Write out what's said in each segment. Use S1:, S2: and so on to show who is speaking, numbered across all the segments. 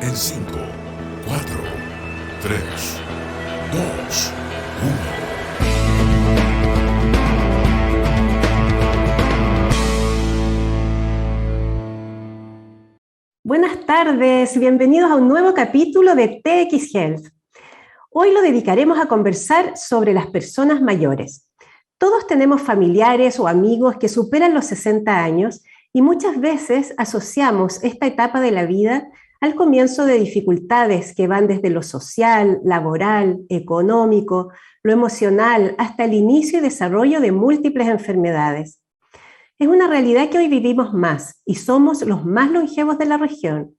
S1: En 5, 4, 3, 2, 1.
S2: Buenas tardes, bienvenidos a un nuevo capítulo de TX Health. Hoy lo dedicaremos a conversar sobre las personas mayores. Todos tenemos familiares o amigos que superan los 60 años y muchas veces asociamos esta etapa de la vida al comienzo de dificultades que van desde lo social, laboral, económico, lo emocional, hasta el inicio y desarrollo de múltiples enfermedades. Es una realidad que hoy vivimos más y somos los más longevos de la región.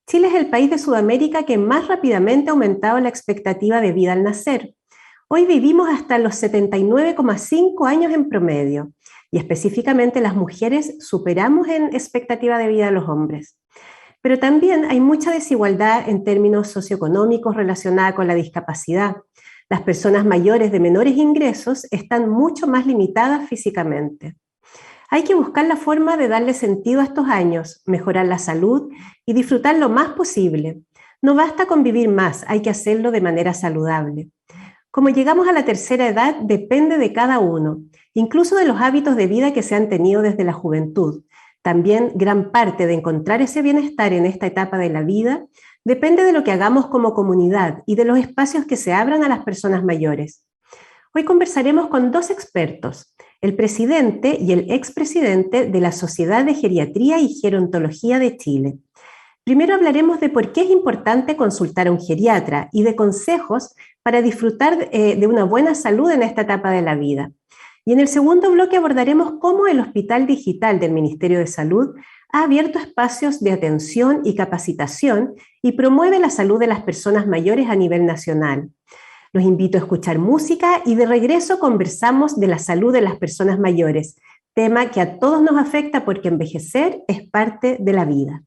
S2: Chile es el país de Sudamérica que más rápidamente ha aumentado la expectativa de vida al nacer. Hoy vivimos hasta los 79,5 años en promedio y específicamente las mujeres superamos en expectativa de vida a los hombres. Pero también hay mucha desigualdad en términos socioeconómicos relacionada con la discapacidad. Las personas mayores de menores ingresos están mucho más limitadas físicamente. Hay que buscar la forma de darle sentido a estos años, mejorar la salud y disfrutar lo más posible. No basta con vivir más, hay que hacerlo de manera saludable. Como llegamos a la tercera edad depende de cada uno, incluso de los hábitos de vida que se han tenido desde la juventud. También gran parte de encontrar ese bienestar en esta etapa de la vida depende de lo que hagamos como comunidad y de los espacios que se abran a las personas mayores. Hoy conversaremos con dos expertos, el presidente y el expresidente de la Sociedad de Geriatría y Gerontología de Chile. Primero hablaremos de por qué es importante consultar a un geriatra y de consejos para disfrutar de una buena salud en esta etapa de la vida. Y en el segundo bloque abordaremos cómo el Hospital Digital del Ministerio de Salud ha abierto espacios de atención y capacitación y promueve la salud de las personas mayores a nivel nacional. Los invito a escuchar música y de regreso conversamos de la salud de las personas mayores, tema que a todos nos afecta porque envejecer es parte de la vida.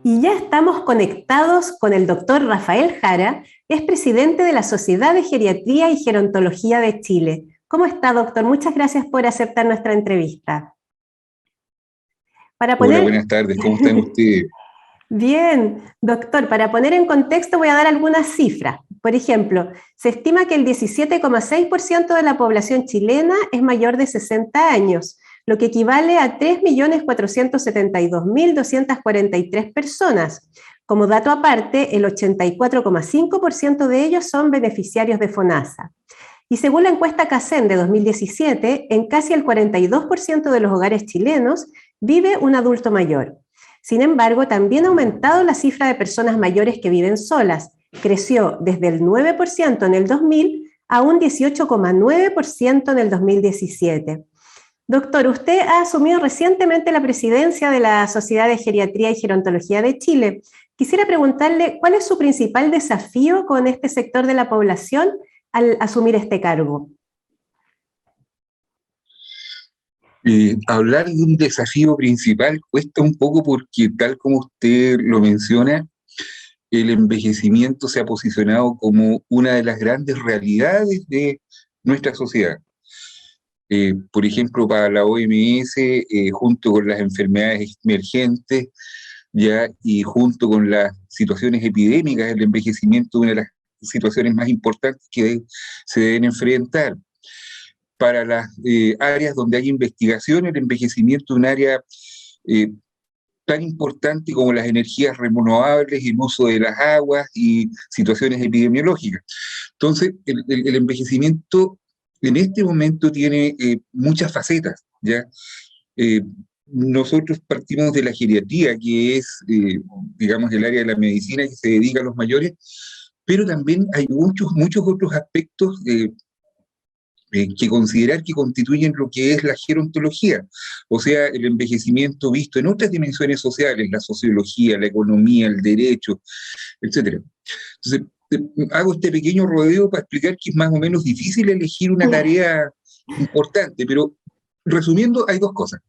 S2: Y ya estamos conectados con el doctor Rafael Jara, es presidente de la Sociedad de Geriatría y Gerontología de Chile. ¿Cómo está, doctor? Muchas gracias por aceptar nuestra entrevista.
S3: Hola, buenas tardes, ¿cómo están ustedes?
S2: Bien, doctor, para poner en contexto voy a dar algunas cifras. Por ejemplo, se estima que el 17,6% de la población chilena es mayor de 60 años, lo que equivale a 3.472.243 personas. Como dato aparte, el 84,5% de ellos son beneficiarios de FONASA. Y según la encuesta CACEN de 2017, en casi el 42% de los hogares chilenos vive un adulto mayor. Sin embargo, también ha aumentado la cifra de personas mayores que viven solas. Creció desde el 9% en el 2000 a un 18,9% en el 2017. Doctor, usted ha asumido recientemente la presidencia de la Sociedad de Geriatría y Gerontología de Chile. Quisiera preguntarle cuál es su principal desafío con este sector de la población al asumir este cargo.
S3: Hablar de un desafío principal cuesta un poco porque, tal como usted lo menciona, el envejecimiento se ha posicionado como una de las grandes realidades de nuestra sociedad. Por ejemplo, para la OMS, junto con las enfermedades emergentes, ya, y junto con las situaciones epidémicas, el envejecimiento es una de las situaciones más importantes que se deben enfrentar. Para las áreas donde hay investigación, el envejecimiento es un área tan importante como las energías renovables, el uso de las aguas y situaciones epidemiológicas. Entonces, el envejecimiento en este momento tiene muchas facetas, ¿ya? Nosotros partimos de la geriatría, que es, digamos, el área de la medicina que se dedica a los mayores, pero también hay muchos otros aspectos que considerar que constituyen lo que es la gerontología, o sea, el envejecimiento visto en otras dimensiones sociales, la sociología, la economía, el derecho, etc. Entonces, hago este pequeño rodeo para explicar que es más o menos difícil elegir una tarea importante, pero resumiendo, hay dos cosas.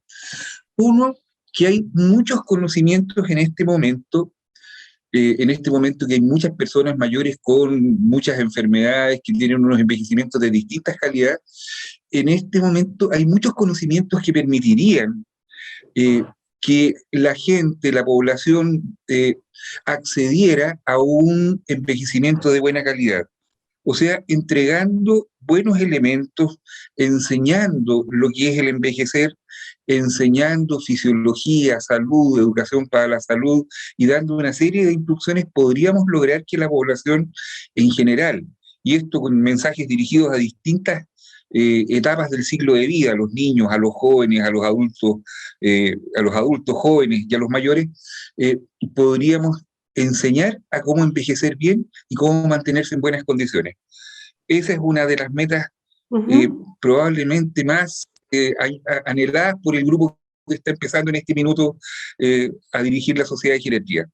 S3: Uno, que hay muchos conocimientos en este momento que hay muchas personas mayores con muchas enfermedades que tienen unos envejecimientos de distintas calidades. En este momento hay muchos conocimientos que permitirían que la gente, la población, accediera a un envejecimiento de buena calidad. O sea, entregando buenos elementos, enseñando lo que es el envejecer, enseñando fisiología, salud, educación para la salud y dando una serie de instrucciones, podríamos lograr que la población en general, y esto con mensajes dirigidos a distintas etapas del ciclo de vida, a los niños, a los jóvenes, a los adultos jóvenes y a los mayores, podríamos enseñar a cómo envejecer bien y cómo mantenerse en buenas condiciones. Esa es una de las metas probablemente más anheladas por el grupo que está empezando en este minuto a dirigir la sociedad de geriatría.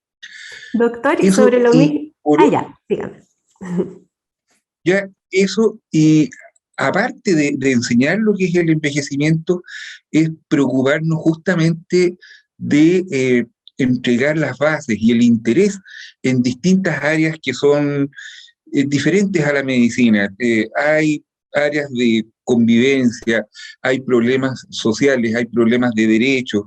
S2: Doctor, y
S3: Eso,
S2: sobre lo mismo... ya, dígame.
S3: Ya, eso, y aparte de enseñar lo que es el envejecimiento, es preocuparnos justamente de entregar las bases y el interés en distintas áreas que son diferentes a la medicina. Hay áreas de convivencia, hay problemas sociales, hay problemas de derechos,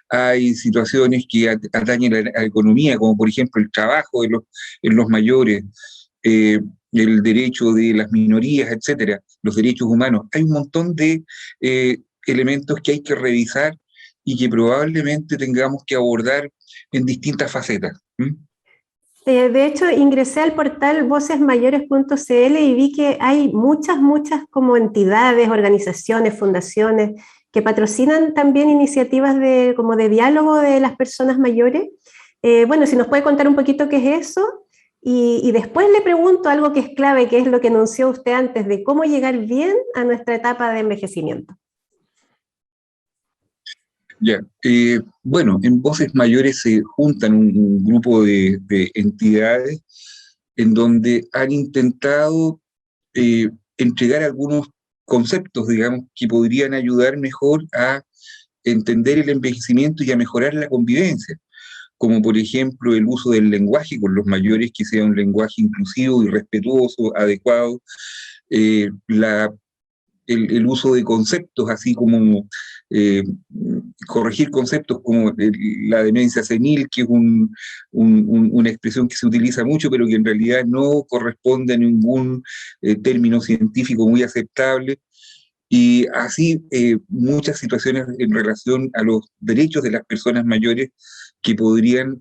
S3: hay situaciones que atañen a la economía, como por ejemplo el trabajo en los mayores, el derecho de las minorías, etcétera, los derechos humanos. Hay un montón de elementos que hay que revisar y que probablemente tengamos que abordar en distintas facetas.
S2: De hecho, ingresé al portal vocesmayores.cl y vi que hay muchas como entidades, organizaciones, fundaciones que patrocinan también iniciativas como de diálogo de las personas mayores. Bueno, si nos puede contar un poquito qué es eso, y después le pregunto algo que es clave, que es lo que anunció usted antes, de cómo llegar bien a nuestra etapa de envejecimiento.
S3: Ya, bueno, en Voces Mayores se juntan un grupo de entidades en donde han intentado entregar algunos conceptos, digamos, que podrían ayudar mejor a entender el envejecimiento y a mejorar la convivencia, como por ejemplo el uso del lenguaje con los mayores, que sea un lenguaje inclusivo y respetuoso, adecuado, el uso de conceptos, así como corregir conceptos como la demencia senil, que es una expresión que se utiliza mucho, pero que en realidad no corresponde a ningún término científico muy aceptable, y así muchas situaciones en relación a los derechos de las personas mayores que podrían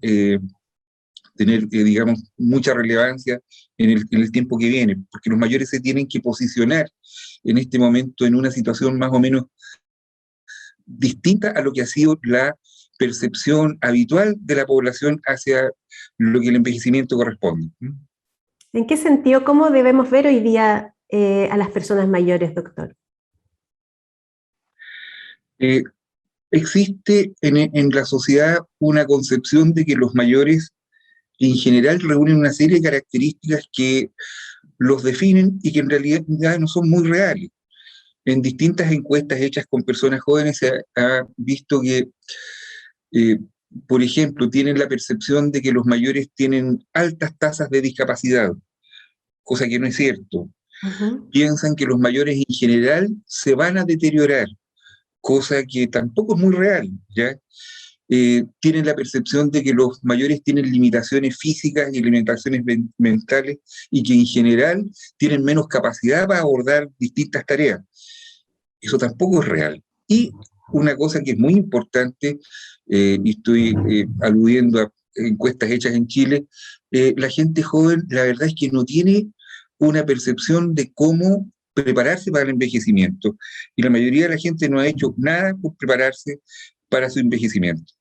S3: tener, digamos, mucha relevancia en el tiempo que viene, porque los mayores se tienen que posicionar en este momento en una situación más o menos distinta a lo que ha sido la percepción habitual de la población hacia lo que el envejecimiento corresponde.
S2: ¿En qué sentido? ¿Cómo debemos ver hoy día a las personas mayores, doctor?
S3: Existe en la sociedad una concepción de que los mayores en general reúnen una serie de características que los definen y que en realidad no son muy reales. En distintas encuestas hechas con personas jóvenes se ha visto que, por ejemplo, tienen la percepción de que los mayores tienen altas tasas de discapacidad, cosa que no es cierto. Piensan que los mayores en general se van a deteriorar, cosa que tampoco es muy real, ¿ya? Tienen la percepción de que los mayores tienen limitaciones físicas y limitaciones mentales y que en general tienen menos capacidad para abordar distintas tareas. Eso tampoco es real. Y una cosa que es muy importante, y estoy aludiendo a encuestas hechas en Chile, la gente joven, la verdad es que no tiene una percepción de cómo prepararse para el envejecimiento. Y la mayoría de la gente no ha hecho nada por prepararse para su envejecimiento.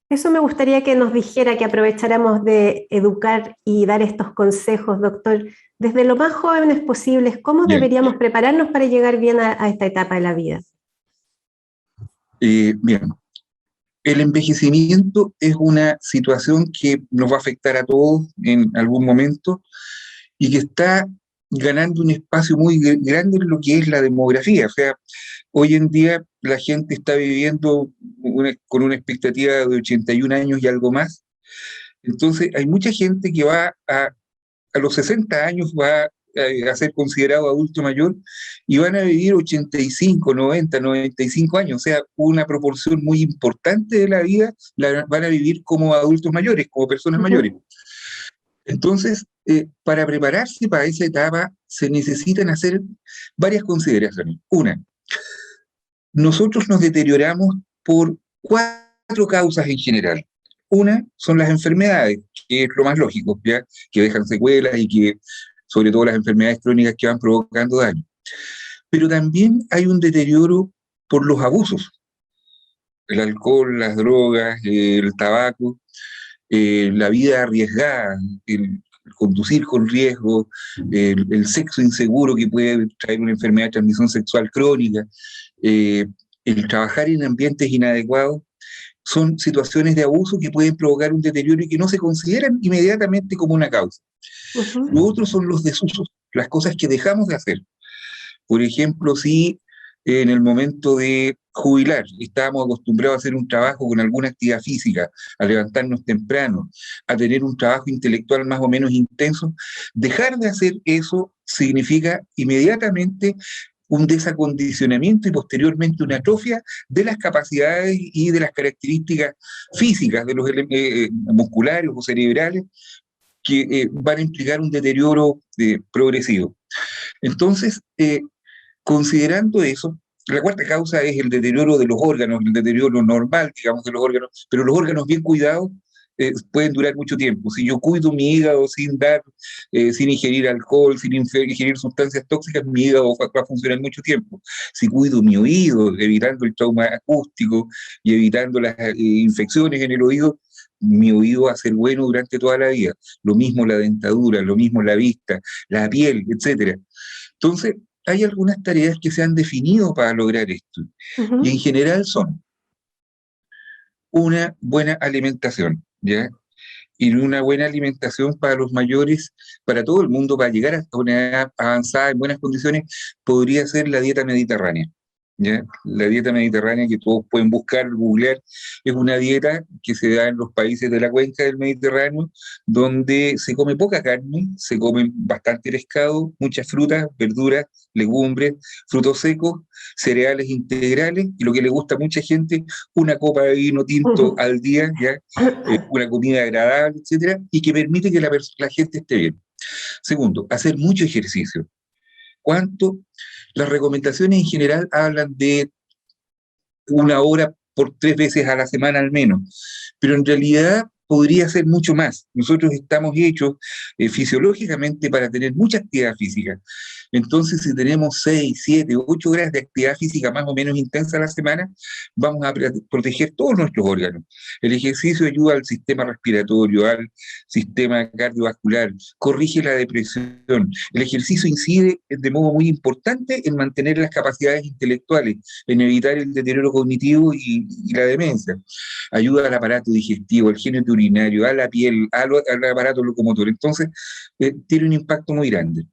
S2: Eso me gustaría que nos dijera, que aprovecháramos de educar y dar estos consejos, doctor. Desde lo más jóvenes posibles, ¿cómo deberíamos prepararnos para llegar bien a esta etapa de la vida?
S3: Bien, el envejecimiento es una situación que nos va a afectar a todos en algún momento y que está ganando un espacio muy grande en lo que es la demografía. O sea, hoy en día la gente está viviendo con una expectativa de 81 años y algo más. Entonces hay mucha gente que va a los 60 años va a ser considerado adulto mayor y van a vivir 85, 90, 95 años, o sea, una proporción muy importante de la vida la van a vivir como adultos mayores, como personas mayores. Entonces, para prepararse para esa etapa se necesitan hacer varias consideraciones. Una, nosotros nos deterioramos por 4 causas en general. Una son las enfermedades, que es lo más lógico, ¿ya? Que dejan secuelas y que, sobre todo las enfermedades crónicas que van provocando daño. Pero también hay un deterioro por los abusos. El alcohol, las drogas, el tabaco, la vida arriesgada, el conducir con riesgo, el sexo inseguro que puede traer una enfermedad de transmisión sexual crónica, el trabajar en ambientes inadecuados, son situaciones de abuso que pueden provocar un deterioro y que no se consideran inmediatamente como una causa. Lo otro son los desusos, las cosas que dejamos de hacer. Por ejemplo, si en el momento de jubilar estábamos acostumbrados a hacer un trabajo con alguna actividad física, a levantarnos temprano, a tener un trabajo intelectual más o menos intenso, dejar de hacer eso significa inmediatamente un desacondicionamiento y posteriormente una atrofia de las capacidades y de las características físicas de los musculares o cerebrales que van a implicar un deterioro progresivo. Entonces, considerando eso, la cuarta causa es el deterioro de los órganos, el deterioro normal, digamos, de los órganos, pero los órganos bien cuidados pueden durar mucho tiempo. Si yo cuido mi hígado sin ingerir alcohol, sin ingerir sustancias tóxicas, mi hígado va a funcionar mucho tiempo. Si cuido mi oído, evitando el trauma acústico y evitando las infecciones en el oído, mi oído va a ser bueno durante toda la vida. Lo mismo la dentadura, lo mismo la vista, la piel, etc. Entonces, hay algunas tareas que se han definido para lograr esto. Y en general son una buena alimentación, ¿ya? Y una buena alimentación para los mayores, para todo el mundo, para llegar hasta una edad avanzada en buenas condiciones, podría ser la dieta mediterránea, ¿ya? La dieta mediterránea que todos pueden buscar, googlear, es una dieta que se da en los países de la cuenca del Mediterráneo, donde se come poca carne, se come bastante pescado, muchas frutas, verduras, legumbres, frutos secos, cereales integrales, y lo que le gusta a mucha gente, una copa de vino tinto al día, ¿ya? Una comida agradable, etcétera, y que permite que la gente esté bien. Segundo, hacer mucho ejercicio. ¿Cuánto? Las recomendaciones en general hablan de 1 hora por 3 veces a la semana al menos, pero en realidad podría ser mucho más. Nosotros estamos hechos fisiológicamente para tener mucha actividad física. Entonces, si tenemos 6, 7, 8 horas de actividad física más o menos intensa a la semana, vamos a proteger todos nuestros órganos. El ejercicio ayuda al sistema respiratorio, al sistema cardiovascular, corrige la depresión. El ejercicio incide de modo muy importante en mantener las capacidades intelectuales, en evitar el deterioro cognitivo y la demencia. Ayuda al aparato digestivo, al género urinario, a la piel, al aparato locomotor. Entonces, tiene un impacto muy grande.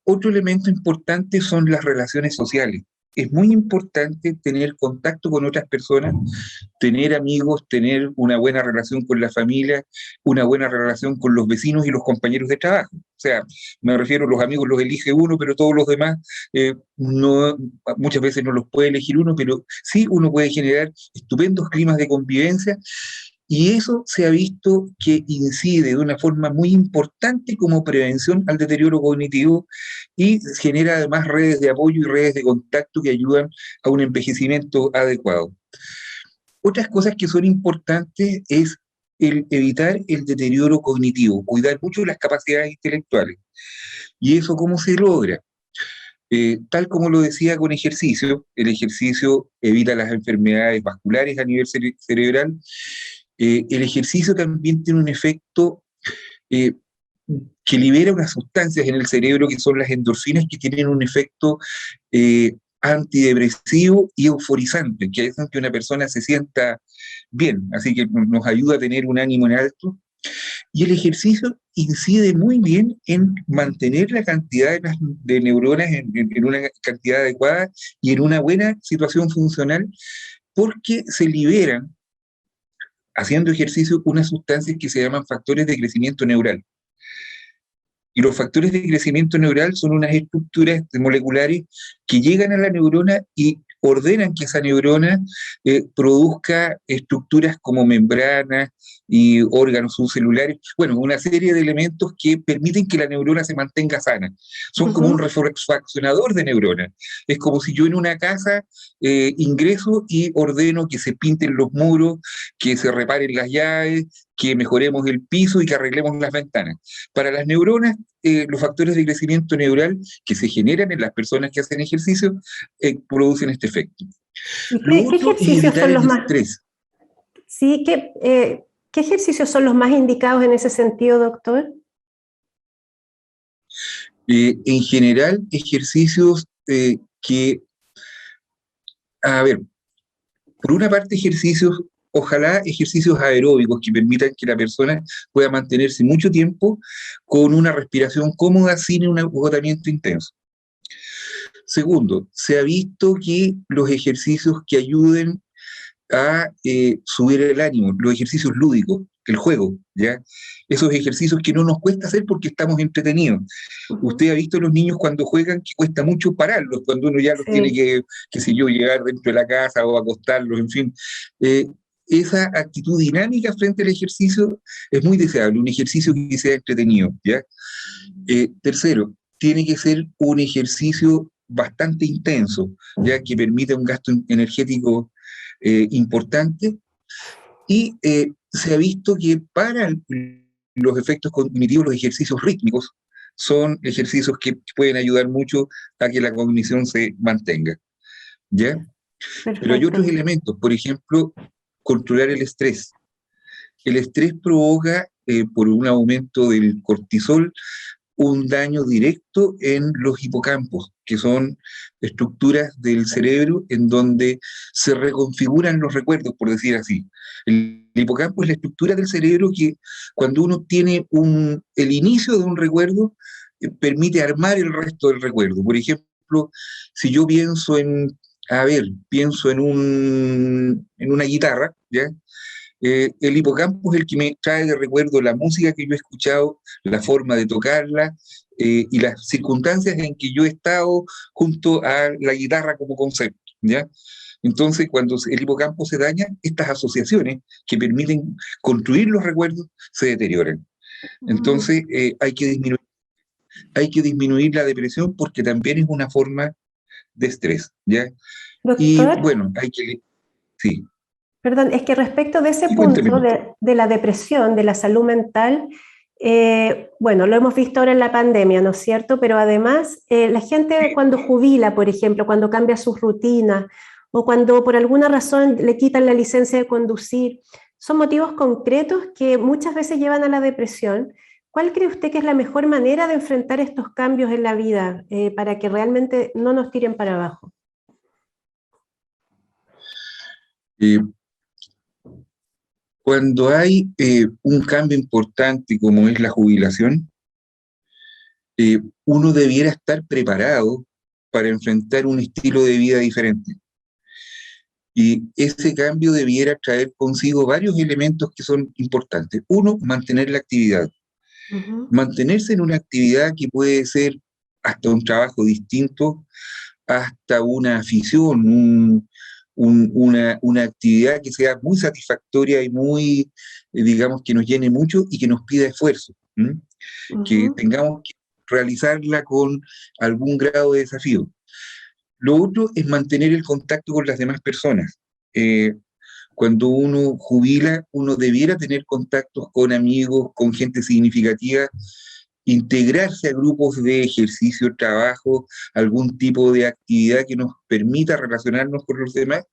S3: Otro elemento importante son las relaciones sociales. Es muy importante tener contacto con otras personas, tener amigos, tener una buena relación con la familia, una buena relación con los vecinos y los compañeros de trabajo. O sea, me refiero, los amigos los elige uno, pero todos los demás no, muchas veces no los puede elegir uno, pero sí uno puede generar estupendos climas de convivencia. Y eso se ha visto que incide de una forma muy importante como prevención al deterioro cognitivo y genera además redes de apoyo y redes de contacto que ayudan a un envejecimiento adecuado. Otras cosas que son importantes es evitar el deterioro cognitivo, cuidar mucho las capacidades intelectuales. ¿Y eso cómo se logra? Tal como lo decía con ejercicio, el ejercicio evita las enfermedades vasculares a nivel cerebral. El ejercicio también tiene un efecto que libera unas sustancias en el cerebro que son las endorfinas, que tienen un efecto antidepresivo y euforizante, que hacen que una persona se sienta bien, así que nos ayuda a tener un ánimo en alto. Y el ejercicio incide muy bien en mantener la cantidad de neuronas en una cantidad adecuada y en una buena situación funcional, porque se liberan, haciendo ejercicio, unas sustancias que se llaman factores de crecimiento neural. Y los factores de crecimiento neural son unas estructuras moleculares que llegan a la neurona y ordenan que esa neurona produzca estructuras como membranas y órganos subcelulares, bueno, una serie de elementos que permiten que la neurona se mantenga sana. Son como un refaccionador de neuronas. Es como si yo en una casa ingreso y ordeno que se pinten los muros, que se reparen las llaves, que mejoremos el piso y que arreglemos las ventanas. Para las neuronas, los factores de crecimiento neural que se generan en las personas que hacen ejercicio producen este efecto.
S2: ¿Qué ejercicios son los más?
S3: Estrés.
S2: Sí, ¿qué ejercicios son los más indicados en ese sentido, doctor?
S3: En general, ejercicios a ver, por una parte ojalá ejercicios aeróbicos que permitan que la persona pueda mantenerse mucho tiempo con una respiración cómoda sin un agotamiento intenso. Segundo, se ha visto que los ejercicios que ayuden a subir el ánimo, los ejercicios lúdicos, el juego, ¿ya? Esos ejercicios que no nos cuesta hacer porque estamos entretenidos. Usted ha visto a los niños cuando juegan que cuesta mucho pararlos, cuando uno ya los tiene qué sé yo, llegar dentro de la casa o acostarlos, en fin. Esa actitud dinámica frente al ejercicio es muy deseable, un ejercicio que sea entretenido, ¿ya? Tercero, tiene que ser un ejercicio bastante intenso, ya que permita un gasto energético importante, y se ha visto que para los efectos cognitivos los ejercicios rítmicos son ejercicios que pueden ayudar mucho a que la cognición se mantenga, ¿ya?
S2: Perfecto.
S3: Pero hay otros elementos, por ejemplo, controlar el estrés. El estrés provoca, por un aumento del cortisol, un daño directo en los hipocampos, que son estructuras del cerebro en donde se reconfiguran los recuerdos, por decir así. El hipocampo es la estructura del cerebro que cuando uno tiene el inicio de un recuerdo, permite armar el resto del recuerdo. Por ejemplo, si yo pienso en una guitarra, ¿ya? El hipocampo es el que me trae de recuerdo la música que yo he escuchado, la forma de tocarla y las circunstancias en que yo he estado junto a la guitarra como concepto, ¿ya? Entonces, cuando el hipocampo se daña, estas asociaciones que permiten construir los recuerdos se deterioran. Entonces, hay que disminuir la depresión porque también es una forma de estrés, ¿ya?
S2: Doctor,
S3: y bueno, sí.
S2: Perdón, es que respecto de ese punto de la depresión, de la salud mental, bueno, lo hemos visto ahora en la pandemia, ¿no es cierto? Pero además, la gente cuando jubila, por ejemplo, cuando cambia sus rutinas, o cuando por alguna razón le quitan la licencia de conducir, son motivos concretos que muchas veces llevan a la depresión. ¿Cuál cree usted que es la mejor manera de enfrentar estos cambios en la vida para que realmente no nos tiren para abajo?
S3: Cuando hay un cambio importante como es la jubilación, uno debiera estar preparado para enfrentar un estilo de vida diferente. Y ese cambio debiera traer consigo varios elementos que son importantes. Uno, mantener la actividad. Mantenerse en una actividad que puede ser hasta un trabajo distinto, hasta una afición, una actividad que sea muy satisfactoria y muy, digamos, que nos llene mucho y que nos pida esfuerzo. Que tengamos que realizarla con algún grado de desafío. Lo otro es mantener el contacto con las demás personas. Cuando uno jubila, uno debiera tener contactos con amigos, con gente significativa, integrarse a grupos de ejercicio, trabajo, algún tipo de actividad que nos permita relacionarnos con los demás.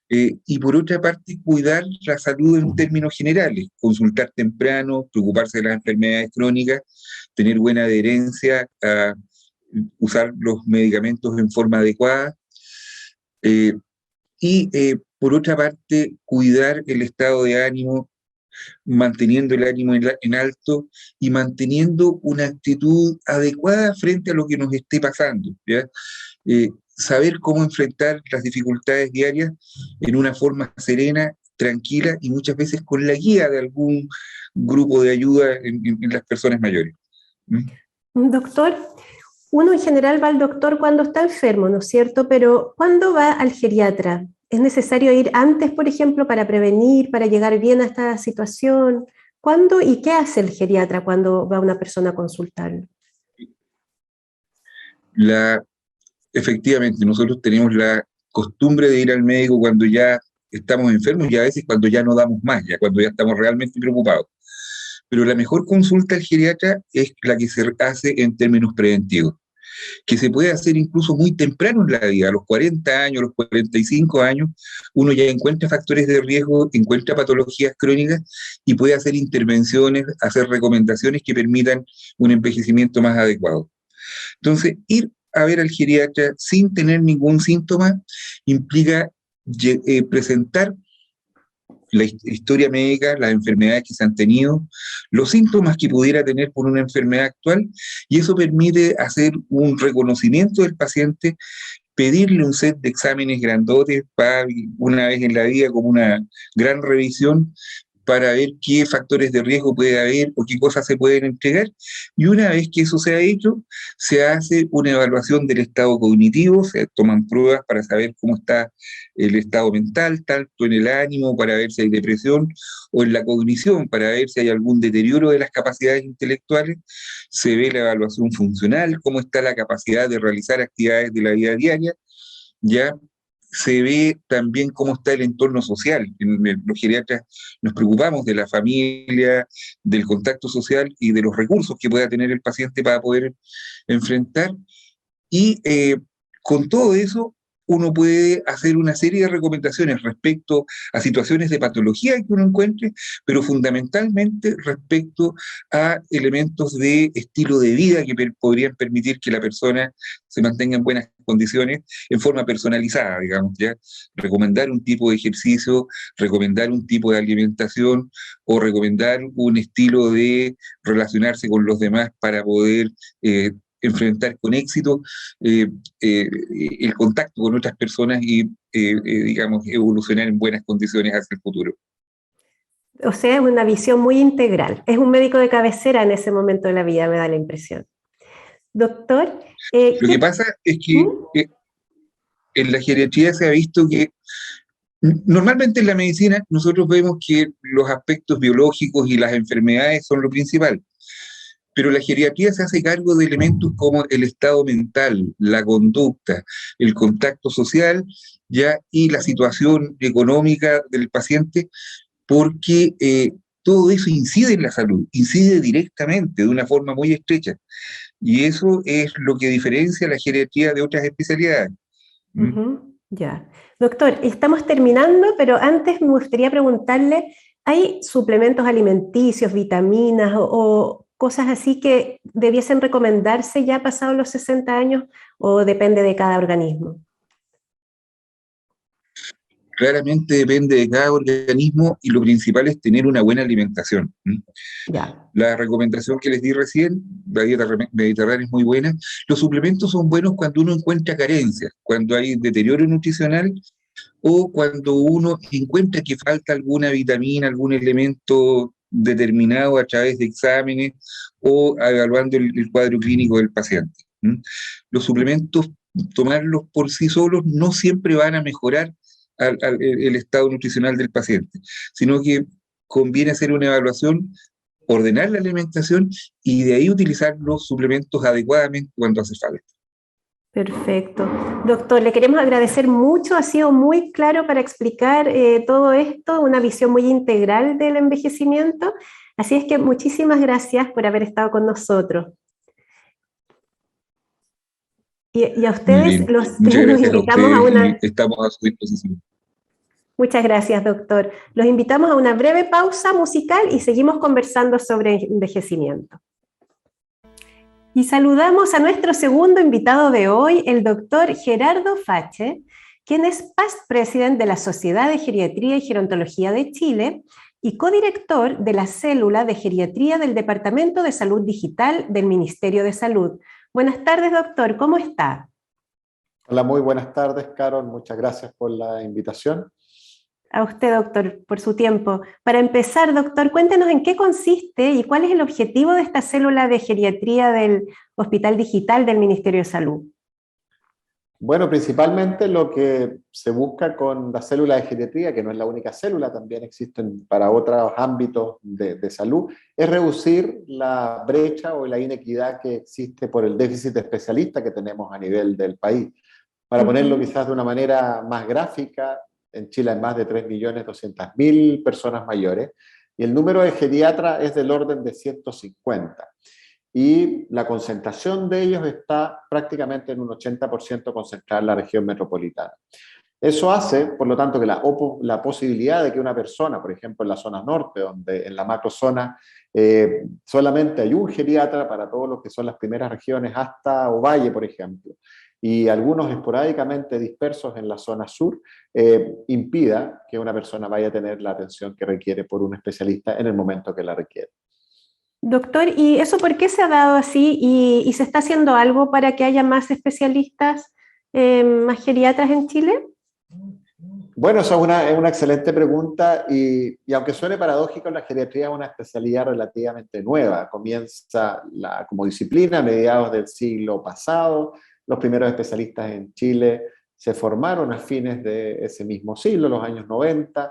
S3: Y por otra parte, cuidar la salud en términos generales, consultar temprano, preocuparse de las enfermedades crónicas, tener buena adherencia a usar los medicamentos en forma adecuada, por otra parte, cuidar el estado de ánimo, manteniendo el ánimo en alto y manteniendo una actitud adecuada frente a lo que nos esté pasando, ¿ya? Saber cómo enfrentar las dificultades diarias en una forma serena, tranquila y muchas veces con la guía de algún grupo de ayuda en las personas mayores.
S2: Doctor, uno en general va al doctor cuando está enfermo, ¿no es cierto? Pero ¿cuándo va al geriatra? ¿Es necesario ir antes, por ejemplo, para prevenir, para llegar bien a esta situación? ¿Cuándo y qué hace el geriatra cuando va una persona a consultarlo?
S3: Efectivamente, nosotros tenemos la costumbre de ir al médico cuando ya estamos enfermos y a veces cuando ya no damos más, ya cuando ya estamos realmente preocupados. Pero la mejor consulta al geriatra es la que se hace en términos preventivos, que se puede hacer incluso muy temprano en la vida, a los 40 años, a los 45 años, uno ya encuentra factores de riesgo, encuentra patologías crónicas y puede hacer intervenciones, hacer recomendaciones que permitan un envejecimiento más adecuado. Entonces, ir a ver al geriatra sin tener ningún síntoma implica presentar la historia médica, las enfermedades que se han tenido, los síntomas que pudiera tener por una enfermedad actual, y eso permite hacer un reconocimiento del paciente, pedirle un set de exámenes grandotes para una vez en la vida como una gran revisión para ver qué factores de riesgo puede haber o qué cosas se pueden entregar. Y una vez que eso se ha hecho, se hace una evaluación del estado cognitivo, se toman pruebas para saber cómo está el estado mental, tanto en el ánimo, para ver si hay depresión, o en la cognición, para ver si hay algún deterioro de las capacidades intelectuales. Se ve la evaluación funcional, cómo está la capacidad de realizar actividades de la vida diaria, ya se ve también cómo está el entorno social. Los geriatras nos preocupamos de la familia, del contacto social y de los recursos que pueda tener el paciente para poder enfrentar. Y con todo eso, uno puede hacer una serie de recomendaciones respecto a situaciones de patología que uno encuentre, pero fundamentalmente respecto a elementos de estilo de vida que podrían permitir que la persona se mantenga en buenas condiciones en forma personalizada, digamos, ¿ya? Recomendar un tipo de ejercicio, recomendar un tipo de alimentación o recomendar un estilo de relacionarse con los demás para poder enfrentar con éxito el contacto con otras personas y, digamos, evolucionar en buenas condiciones hacia el futuro.
S2: O sea, es una visión muy integral. Es un médico de cabecera en ese momento de la vida, me da la impresión. Doctor,
S3: Lo que pasa es que en la geriatría se ha visto que normalmente en la medicina nosotros vemos que los aspectos biológicos y las enfermedades son lo principal, pero la geriatría se hace cargo de elementos como el estado mental, la conducta, el contacto social, ya, y la situación económica del paciente, porque todo eso incide en la salud, incide directamente, de una forma muy estrecha, y eso es lo que diferencia la geriatría de otras especialidades.
S2: Ya. Doctor, estamos terminando, pero antes me gustaría preguntarle, ¿hay suplementos alimenticios, vitaminas o cosas así que debiesen recomendarse ya pasados los 60 años o depende de cada organismo?
S3: Claramente depende de cada organismo y lo principal es tener una buena alimentación.
S2: Ya.
S3: La recomendación que les di recién, la dieta mediterránea es muy buena. Los suplementos son buenos cuando uno encuentra carencias, cuando hay deterioro nutricional o cuando uno encuentra que falta alguna vitamina, algún elemento determinado a través de exámenes o evaluando el cuadro clínico del paciente. Los suplementos, tomarlos por sí solos, no siempre van a mejorar el estado nutricional del paciente, sino que conviene hacer una evaluación, ordenar la alimentación y de ahí utilizar los suplementos adecuadamente cuando hace falta.
S2: Perfecto. Doctor, le queremos agradecer mucho, ha sido muy claro para explicar todo esto, una visión muy integral del envejecimiento, así es que muchísimas gracias por haber estado con nosotros. Y a ustedes
S3: Muchas
S2: los
S3: gracias a
S2: invitamos a
S3: ustedes
S2: una...
S3: y estamos a su disposición.
S2: Muchas gracias, doctor. Los invitamos a una breve pausa musical y seguimos conversando sobre envejecimiento. Y saludamos a nuestro segundo invitado de hoy, el doctor Gerardo Fache, quien es past president de la Sociedad de Geriatría y Gerontología de Chile y codirector de la Célula de Geriatría del Departamento de Salud Digital del Ministerio de Salud. Buenas tardes, doctor, ¿cómo está?
S4: Hola, muy buenas tardes, Carol. Muchas gracias por la invitación.
S2: a usted, doctor, por su tiempo. Para empezar, doctor, cuéntenos en qué consiste y cuál es el objetivo de esta célula de geriatría del Hospital Digital del Ministerio de Salud.
S4: Bueno, principalmente lo que se busca con la célula de geriatría, que no es la única célula, también existen para otros ámbitos de salud, es reducir la brecha o la inequidad que existe por el déficit de especialistas que tenemos a nivel del país. Para ponerlo quizás de una manera más gráfica, en Chile hay más de 3.200.000 personas mayores y el número de geriatras es del orden de 150. Y la concentración de ellos está prácticamente en un 80% concentrada en la región metropolitana. Eso hace, por lo tanto, que la posibilidad de que una persona, por ejemplo, en la zona norte, donde en la macrozona solamente hay un geriatra para todo lo que son las primeras regiones hasta Ovalle, por ejemplo, y algunos esporádicamente dispersos en la zona sur, impida que una persona vaya a tener la atención que requiere por un especialista en el momento que la requiere.
S2: Doctor, ¿y eso por qué se ha dado así? ¿Y se está haciendo algo para que haya más especialistas, más geriatras en Chile?
S4: Bueno, esa es una excelente pregunta y aunque suene paradójico, la geriatría es una especialidad relativamente nueva. Comienza como disciplina a mediados del siglo pasado. Los primeros especialistas en Chile se formaron a fines de ese mismo siglo, los años 90,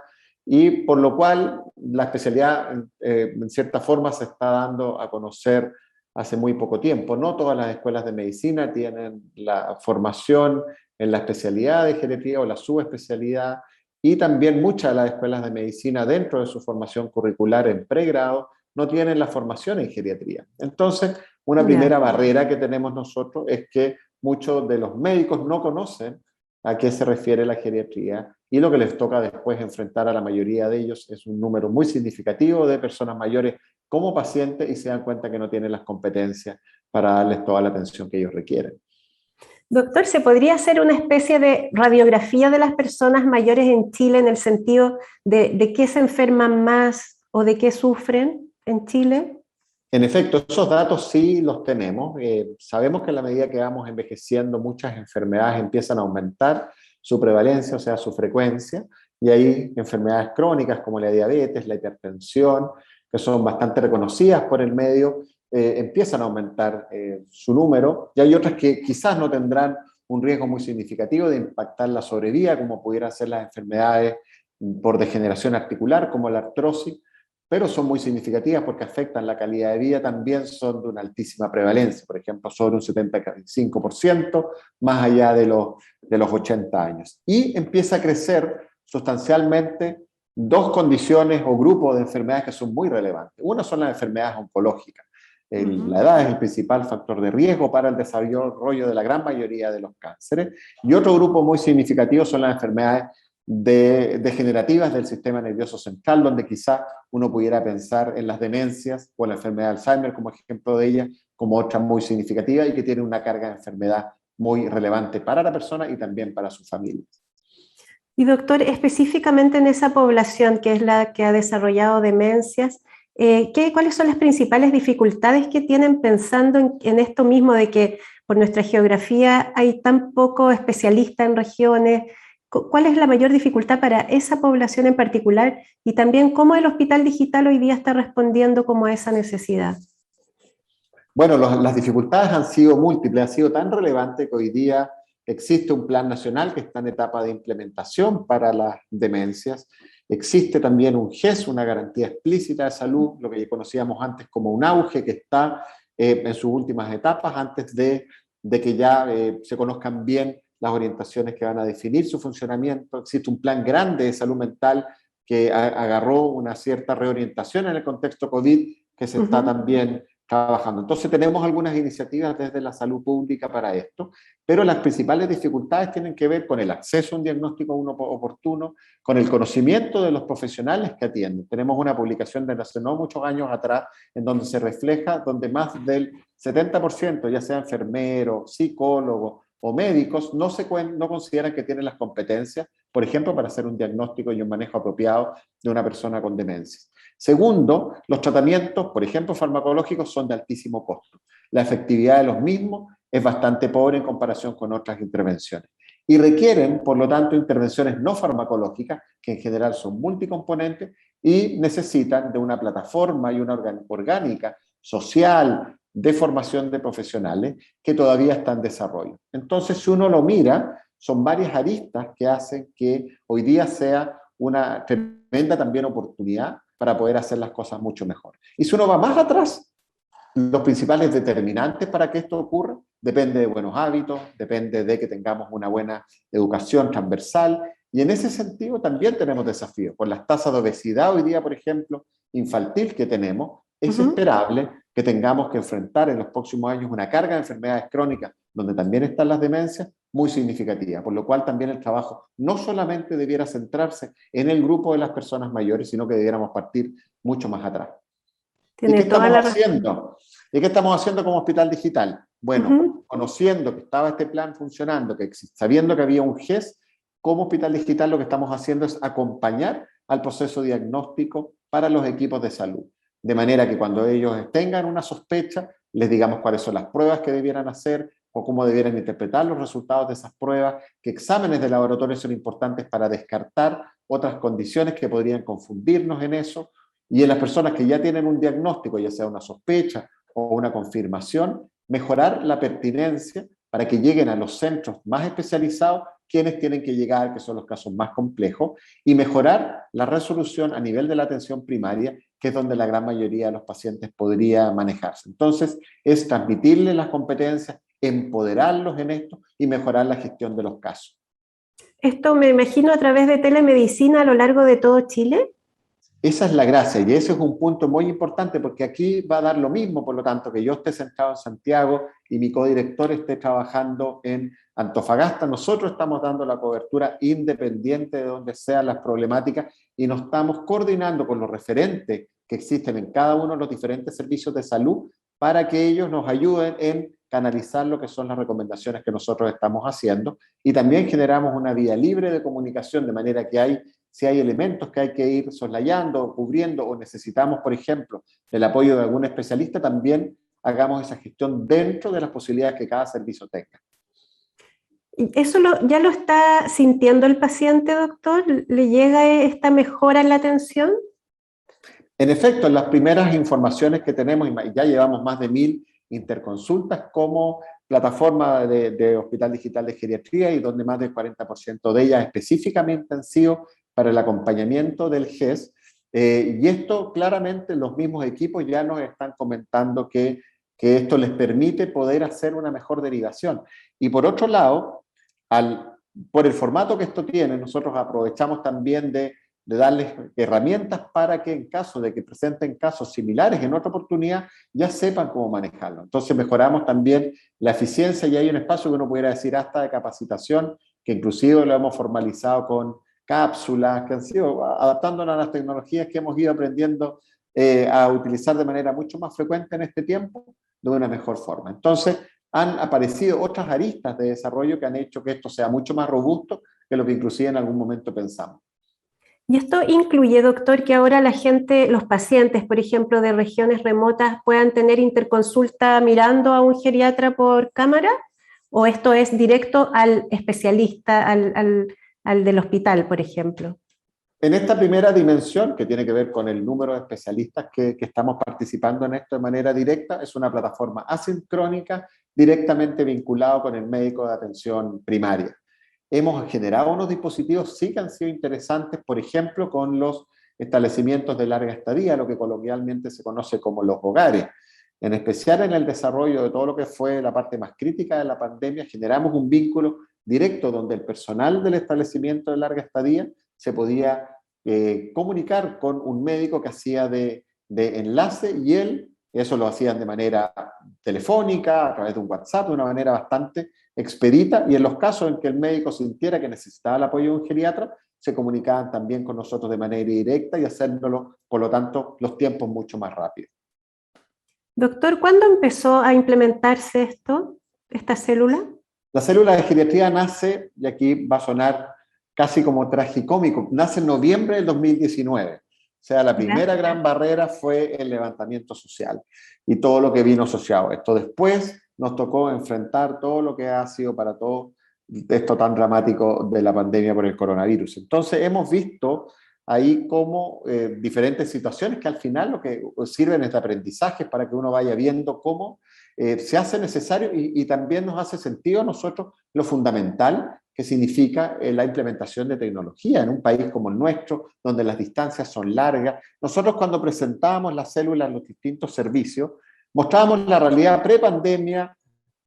S4: y por lo cual la especialidad en cierta forma se está dando a conocer hace muy poco tiempo. No todas las escuelas de medicina tienen la formación en la especialidad de geriatría o la subespecialidad, y también muchas de las escuelas de medicina dentro de su formación curricular en pregrado no tienen la formación en geriatría. Entonces, una primera barrera que tenemos nosotros es que muchos de los médicos no conocen a qué se refiere la geriatría, y lo que les toca después enfrentar a la mayoría de ellos es un número muy significativo de personas mayores como pacientes y se dan cuenta que no tienen las competencias para darles toda la atención que ellos requieren.
S2: Doctor, ¿se podría hacer una especie de radiografía de las personas mayores en Chile en el sentido de qué se enferman más o de qué sufren en Chile?
S4: En efecto, esos datos sí los tenemos. Sabemos que a la medida que vamos envejeciendo, muchas enfermedades empiezan a aumentar su prevalencia, o sea, su frecuencia, y hay enfermedades crónicas como la diabetes, la hipertensión, que son bastante reconocidas por el medio, empiezan a aumentar su número, y hay otras que quizás no tendrán un riesgo muy significativo de impactar la sobrevida, como pudieran ser las enfermedades por degeneración articular, como la artrosis, pero son muy significativas porque afectan la calidad de vida, también son de una altísima prevalencia, por ejemplo, sobre un 75%, más allá de los 80 años. Y empieza a crecer sustancialmente dos condiciones o grupos de enfermedades que son muy relevantes. Una son las enfermedades oncológicas. La edad es el principal factor de riesgo para el desarrollo de la gran mayoría de los cánceres. Y otro grupo muy significativo son las enfermedades degenerativas del sistema nervioso central, donde quizá uno pudiera pensar en las demencias o la enfermedad de Alzheimer como ejemplo de ella, como otra muy significativa y que tiene una carga de enfermedad muy relevante para la persona y también para su familia.
S2: Y doctor, específicamente en esa población que es la que ha desarrollado demencias, ¿cuáles son las principales dificultades que tienen pensando en esto mismo de que por nuestra geografía hay tan poco especialistas en regiones? ¿Cuál es la mayor dificultad para esa población en particular? Y también, ¿cómo el Hospital Digital hoy día está respondiendo como a esa necesidad?
S4: Bueno, las dificultades han sido múltiples, han sido tan relevantes que hoy día existe un plan nacional que está en etapa de implementación para las demencias. Existe también un GES, una garantía explícita de salud, lo que conocíamos antes como un auge, que está en sus últimas etapas, antes de que ya se conozcan bien las orientaciones que van a definir su funcionamiento. Existe un plan grande de salud mental que agarró una cierta reorientación en el contexto COVID que se está también trabajando. Entonces tenemos algunas iniciativas desde la salud pública para esto, pero las principales dificultades tienen que ver con el acceso a un diagnóstico oportuno, con el conocimiento de los profesionales que atienden. Tenemos una publicación de hace no muchos años atrás en donde se refleja, donde más del 70%, ya sea enfermeros, psicólogos o médicos, no consideran que tienen las competencias, por ejemplo, para hacer un diagnóstico y un manejo apropiado de una persona con demencia. Segundo, los tratamientos, por ejemplo, farmacológicos, son de altísimo costo. La efectividad de los mismos es bastante pobre en comparación con otras intervenciones. y requieren, por lo tanto, intervenciones no farmacológicas, que en general son multicomponentes, y necesitan de una plataforma y una orgánica social de formación de profesionales que todavía está en desarrollo. Entonces, si uno lo mira, son varias aristas que hacen que hoy día sea una tremenda también oportunidad para poder hacer las cosas mucho mejor. Y si uno va más atrás, los principales determinantes para que esto ocurra depende de buenos hábitos, depende de que tengamos una buena educación transversal, y en ese sentido también tenemos desafíos. Con las tasas de obesidad hoy día, por ejemplo, infantil que tenemos, es esperable que tengamos que enfrentar en los próximos años una carga de enfermedades crónicas, donde también están las demencias, muy significativa, por lo cual también el trabajo no solamente debiera centrarse en el grupo de las personas mayores, sino que debiéramos partir mucho más atrás. ¿Y qué estamos haciendo? ¿Y qué estamos haciendo como hospital digital? Bueno, conociendo que estaba este plan funcionando, sabiendo que había un GES, como hospital digital lo que estamos haciendo es acompañar al proceso diagnóstico para los equipos de salud. De manera que cuando ellos tengan una sospecha, les digamos cuáles son las pruebas que debieran hacer o cómo debieran interpretar los resultados de esas pruebas, qué exámenes de laboratorio son importantes para descartar otras condiciones que podrían confundirnos en eso. Y en las personas que ya tienen un diagnóstico, ya sea una sospecha o una confirmación, mejorar la pertinencia para que lleguen a los centros más especializados quienes tienen que llegar, que son los casos más complejos, y mejorar la resolución a nivel de la atención primaria, que es donde la gran mayoría de los pacientes podría manejarse. Entonces, es transmitirles las competencias, empoderarlos en esto y mejorar la gestión de los casos.
S2: Esto me imagino a través de telemedicina a lo largo de todo Chile.
S4: Esa es la gracia y ese es un punto muy importante porque aquí va a dar lo mismo, por lo tanto, que yo esté centrado en Santiago y mi codirector esté trabajando en Antofagasta. Nosotros estamos dando la cobertura independiente de donde sean las problemáticas y nos estamos coordinando con los referentes que existen en cada uno de los diferentes servicios de salud para que ellos nos ayuden en canalizar lo que son las recomendaciones que nosotros estamos haciendo y también generamos una vía libre de comunicación de manera que si hay elementos que hay que ir soslayando, cubriendo o necesitamos, por ejemplo, el apoyo de algún especialista, también hagamos esa gestión dentro de las posibilidades que cada servicio tenga.
S2: ¿Eso ya lo está sintiendo el paciente, doctor? ¿Le llega esta mejora en la atención?
S4: En efecto, en las primeras informaciones que tenemos, y ya llevamos más de 1000 interconsultas como plataforma de Hospital Digital de Geriatría y donde más del 40% de ellas específicamente han sido para el acompañamiento del GES. Y esto claramente los mismos equipos ya nos están comentando que esto les permite poder hacer una mejor derivación. Y por otro lado, por el formato que esto tiene, nosotros aprovechamos también de darles herramientas para que en caso de que presenten casos similares en otra oportunidad, ya sepan cómo manejarlo. Entonces mejoramos también la eficiencia y hay un espacio que uno pudiera decir hasta de capacitación, que inclusive lo hemos formalizado con cápsulas que han sido adaptándonos a las tecnologías que hemos ido aprendiendo a utilizar de manera mucho más frecuente en este tiempo, de una mejor forma. Entonces, han aparecido otras aristas de desarrollo que han hecho que esto sea mucho más robusto que lo que inclusive en algún momento pensamos.
S2: Y esto incluye, doctor, que ahora la gente, los pacientes, por ejemplo, de regiones remotas, puedan tener interconsulta mirando a un geriatra por cámara, o esto es directo al especialista, al del hospital, por ejemplo.
S4: En esta primera dimensión, que tiene que ver con el número de especialistas que estamos participando en esto de manera directa, es una plataforma asincrónica directamente vinculado con el médico de atención primaria. Hemos generado unos dispositivos sí que han sido interesantes, por ejemplo, con los establecimientos de larga estadía, lo que coloquialmente se conoce como los hogares. En especial en el desarrollo de todo lo que fue la parte más crítica de la pandemia, generamos un vínculo directo donde el personal del establecimiento de larga estadía se podía comunicar con un médico que hacía de enlace y eso lo hacían de manera telefónica, a través de un WhatsApp, de una manera bastante expedita, y en los casos en que el médico sintiera que necesitaba el apoyo de un geriatra, se comunicaban también con nosotros de manera directa y haciéndolo, por lo tanto, los tiempos mucho más rápidos.
S2: Doctor, ¿cuándo empezó a implementarse esta célula?
S4: La célula de geriatría nace, y aquí va a sonar casi como tragicómico, nace en noviembre del 2019. O sea, la primera gran barrera fue el levantamiento social y todo lo que vino asociado a esto. Después nos tocó enfrentar todo lo que ha sido para todos esto tan dramático de la pandemia por el coronavirus. Entonces hemos visto ahí cómo diferentes situaciones que al final lo que sirven es de aprendizaje para que uno vaya viendo cómo se hace necesario y también nos hace sentido a nosotros lo fundamental que significa la implementación de tecnología en un país como el nuestro, donde las distancias son largas. Nosotros cuando presentábamos las células en los distintos servicios, mostrábamos la realidad pre-pandemia,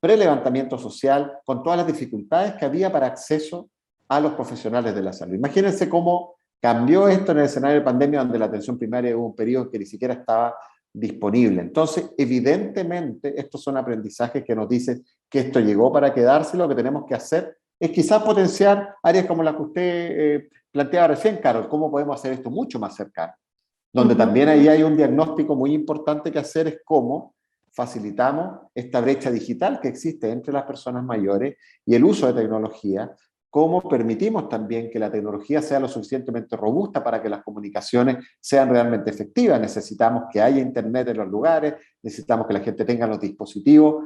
S4: pre-levantamiento social, con todas las dificultades que había para acceso a los profesionales de la salud. Imagínense cómo cambió esto en el escenario de pandemia, donde la atención primaria hubo un periodo que ni siquiera estaba disponible. Entonces, evidentemente, estos son aprendizajes que nos dicen que esto llegó para quedarse. Lo que tenemos que hacer es quizás potenciar áreas como las que usted planteaba recién, Carol, cómo podemos hacer esto mucho más cercano. Donde también ahí hay un diagnóstico muy importante que hacer es cómo facilitamos esta brecha digital que existe entre las personas mayores y el uso de tecnología, cómo permitimos también que la tecnología sea lo suficientemente robusta para que las comunicaciones sean realmente efectivas. Necesitamos que haya internet en los lugares, necesitamos que la gente tenga los dispositivos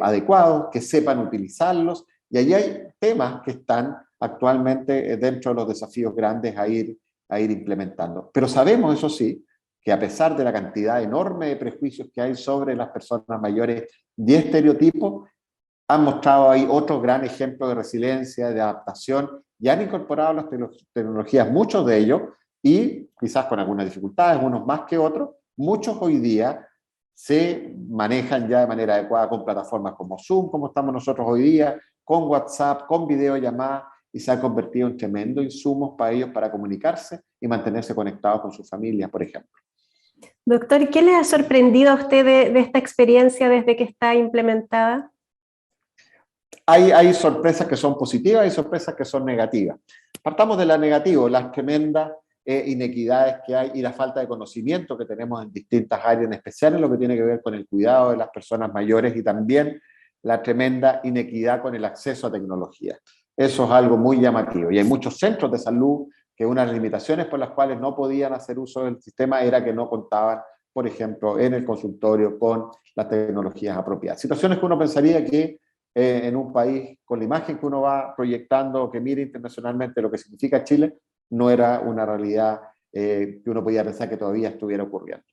S4: adecuados, que sepan utilizarlos, y ahí hay temas que están actualmente dentro de los desafíos grandes a ir implementando. Pero sabemos, eso sí, que a pesar de la cantidad enorme de prejuicios que hay sobre las personas mayores y estereotipos, han mostrado ahí otro gran ejemplo de resiliencia, de adaptación, y han incorporado las tecnologías, muchos de ellos, y quizás con algunas dificultades, unos más que otros, muchos hoy día se manejan ya de manera adecuada con plataformas como Zoom, como estamos nosotros hoy día, con WhatsApp, con videollamadas, y se ha convertido en tremendo insumos para ellos para comunicarse y mantenerse conectados con sus familias, por ejemplo.
S2: Doctor, ¿qué le ha sorprendido a usted de esta experiencia desde que está implementada?
S4: Hay sorpresas que son positivas y sorpresas que son negativas. Partamos de la negativa, las tremendas inequidades que hay y la falta de conocimiento que tenemos en distintas áreas, en especial en lo que tiene que ver con el cuidado de las personas mayores, y también la tremenda inequidad con el acceso a tecnología. Eso es algo muy llamativo. Y hay muchos centros de salud que una de las limitaciones por las cuales no podían hacer uso del sistema era que no contaban, por ejemplo, en el consultorio con las tecnologías apropiadas. Situaciones que uno pensaría que en un país con la imagen que uno va proyectando, que mire internacionalmente lo que significa Chile, no era una realidad que uno podía pensar que todavía estuviera ocurriendo.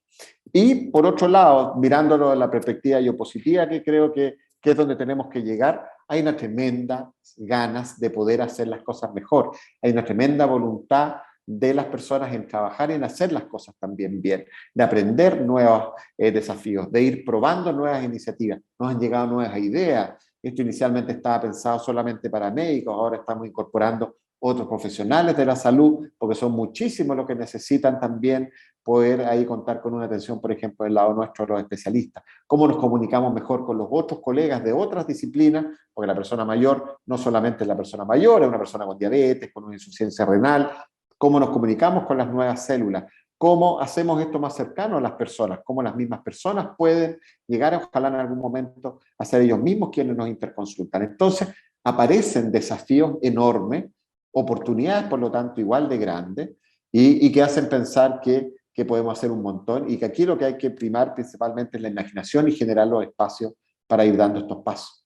S4: Y por otro lado, mirándolo en la perspectiva yo positiva, que creo que es donde tenemos que llegar, hay una tremenda ganas de poder hacer las cosas mejor, hay una tremenda voluntad de las personas en trabajar y en hacer las cosas también bien, de aprender nuevos desafíos, de ir probando nuevas iniciativas. Nos han llegado nuevas ideas. Esto inicialmente estaba pensado solamente para médicos, ahora estamos incorporando otros profesionales de la salud, porque son muchísimos los que necesitan también poder ahí contar con una atención, por ejemplo, del lado nuestro de los especialistas. Cómo nos comunicamos mejor con los otros colegas de otras disciplinas, porque la persona mayor no solamente es la persona mayor, es una persona con diabetes, con una insuficiencia renal. Cómo nos comunicamos con las nuevas células, cómo hacemos esto más cercano a las personas, cómo las mismas personas pueden llegar, ojalá en algún momento, a ser ellos mismos quienes nos interconsultan. Entonces, aparecen desafíos enormes, oportunidades, por lo tanto, igual de grandes, y que hacen pensar que podemos hacer un montón, y que aquí lo que hay que primar principalmente es la imaginación y generar los espacios para ir dando estos pasos.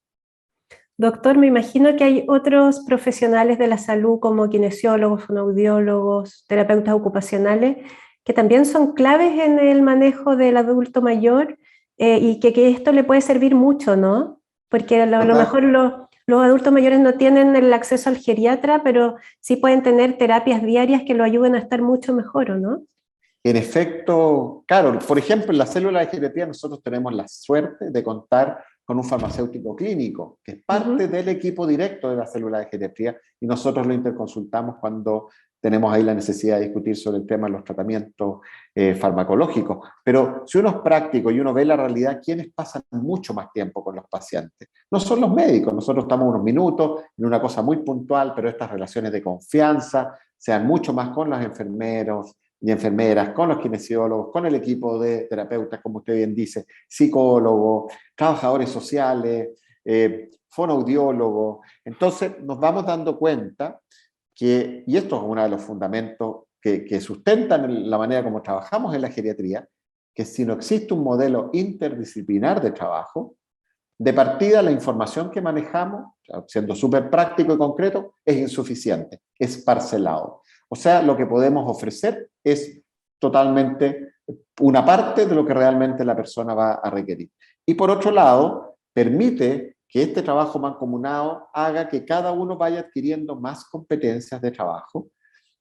S2: Doctor, me imagino que hay otros profesionales de la salud como kinesiólogos, fonoaudiólogos, terapeutas ocupacionales, que también son claves en el manejo del adulto mayor y que esto le puede servir mucho, ¿no? Porque a lo mejor los adultos mayores no tienen el acceso al geriatra, pero sí pueden tener terapias diarias que lo ayuden a estar mucho mejor, ¿o no?
S4: En efecto, claro, por ejemplo, en la célula de geriatría nosotros tenemos la suerte de contar con un farmacéutico clínico, que es parte del equipo directo de la célula de geriatría, y nosotros lo interconsultamos cuando tenemos ahí la necesidad de discutir sobre el tema de los tratamientos farmacológicos. Pero si uno es práctico y uno ve la realidad, ¿quiénes pasan mucho más tiempo con los pacientes? No son los médicos, nosotros estamos unos minutos en una cosa muy puntual, pero estas relaciones de confianza sean mucho más con los enfermeros y enfermeras, con los kinesiólogos, con el equipo de terapeutas, como usted bien dice, psicólogos, trabajadores sociales, fonoaudiólogos. Entonces nos vamos dando cuenta que, y esto es uno de los fundamentos que sustentan la manera como trabajamos en la geriatría, que si no existe un modelo interdisciplinar de trabajo, De partida, la información que manejamos, siendo súper práctico y concreto, es insuficiente, es parcelado. O sea, lo que podemos ofrecer es totalmente una parte de lo que realmente la persona va a requerir. Y por otro lado, permite que este trabajo mancomunado haga que cada uno vaya adquiriendo más competencias de trabajo.